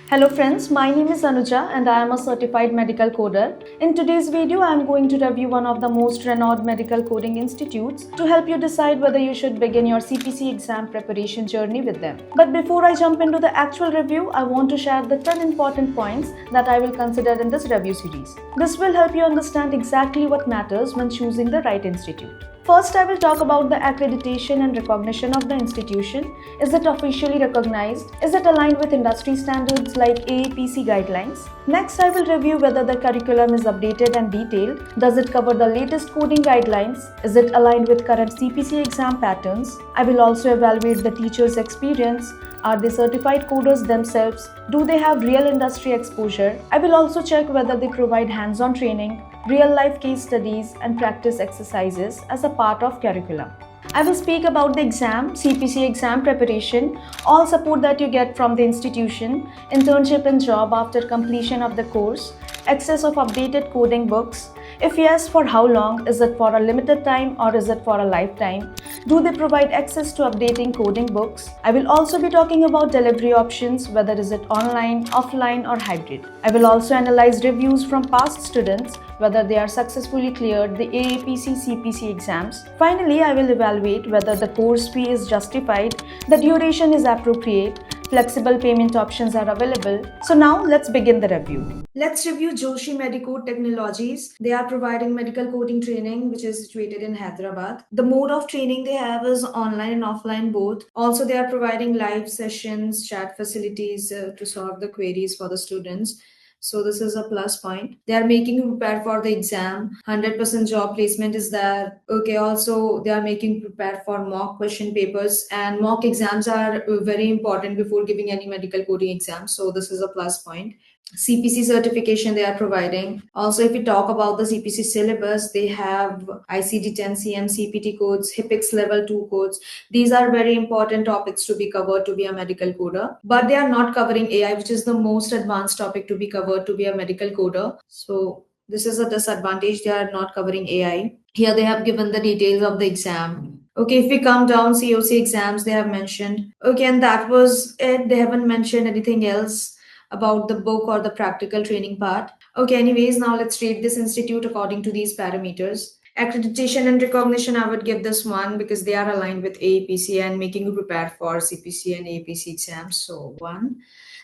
Hello friends, my name is Anuja and I am a certified medical coder. In today's video, I am going to review one of the most renowned medical coding institutes to help you decide whether you should begin your CPC exam preparation journey with them. But before I jump into the actual review, I want to share the 10 important points that I will consider in this review series. This will help you understand exactly what matters when choosing the right institute. First, I will talk about the accreditation and recognition of the institution. Is it officially recognized? Is it aligned with industry standards like AAPC guidelines? Next, I will review whether the curriculum is updated and detailed. Does it cover the latest coding guidelines? Is it aligned with current CPC exam patterns? I will also evaluate the teacher's experience. Are they certified coders themselves? Do they have real industry exposure? I will also check whether they provide hands-on training, real-life case studies, and practice exercises as a part of curriculum. I will speak about the exam, CPC exam preparation, all support that you get from the institution, internship and job after completion of the course, access of updated coding books. If yes, for how long? Is it for a limited time or is it for a lifetime? Do they provide access to updating coding books? I will also be talking about delivery options, whether is it online, offline or hybrid. I will also analyze reviews from past students, whether they are successfully cleared the AAPC CPC exams. Finally, I will evaluate whether the course fee is justified, the duration is appropriate, flexible payment options are available. So now let's begin the review. Let's review Joshi Medicode Technologies. They are providing medical coding training which is situated in Hyderabad. The mode of training they have is online and offline both. Also, they are providing live sessions, chat facilities to solve the queries for the students. So this is a plus point. They are making you prepare for the exam. 100% job placement is there. Okay, also they are making you prepare for mock question papers, and mock exams are very important before giving any medical coding exam. So this is a plus point. CPC certification they are providing. Also, if we talk about the CPC syllabus, they have ICD-10 CM, CPT codes, HIPICS level 2 codes. These are very important topics to be covered to be a medical coder, but they are not covering AI, which is the most advanced topic to be covered to be a medical coder. So this is a disadvantage. They are not covering AI. Here they have given the details of the exam. Okay, if we come down, COC exams they have mentioned. Okay, and that was it. They haven't mentioned anything else about the book or the practical training part. Okay, anyways, now let's rate this institute according to these parameters. Accreditation and recognition, I would give this one because they are aligned with AAPC and making you prepare for CPC and AAPC exams. So 1.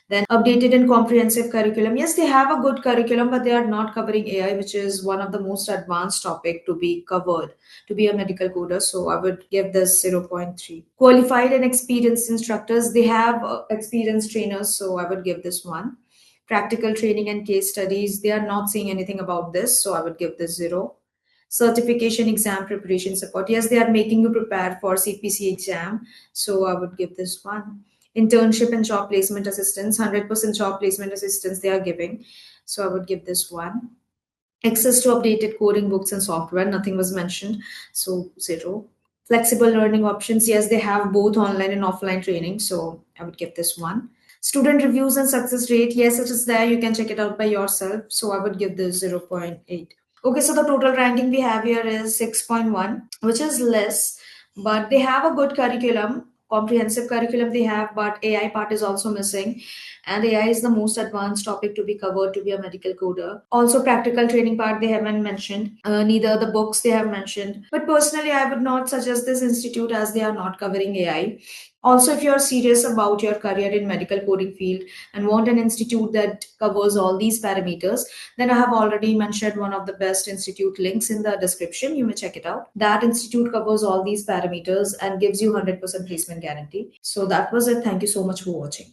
Then updated and comprehensive curriculum. Yes, they have a good curriculum, but they are not covering AI, which is one of the most advanced topic to be covered to be a medical coder. So I would give this 0.3. Qualified and experienced instructors. They have experienced trainers. So I would give this 1. Practical training and case studies. They are not saying anything about this. So I would give this 0. Certification exam preparation support. Yes, they are making you prepare for CPC exam. So I would give this 1. Internship and job placement assistance, 100% job placement assistance they are giving. So I would give this 1. Access to updated coding books and software, nothing was mentioned. So 0. Flexible learning options, yes, they have both online and offline training. So I would give this 1. Student reviews and success rate, yes, it is there. You can check it out by yourself. So I would give this 0.8. Okay, so the total ranking we have here is 6.1, which is less, but they have a good curriculum, comprehensive curriculum they have, but AI part is also missing. And AI is the most advanced topic to be covered to be a medical coder. Also, practical training part they haven't mentioned, neither the books they have mentioned. But personally, I would not suggest this institute as they are not covering AI. Also, if you are serious about your career in medical coding field and want an institute that covers all these parameters, then I have already mentioned one of the best institute links in the description. You may check it out. That institute covers all these parameters and gives you 100% placement guarantee. So that was it. Thank you so much for watching.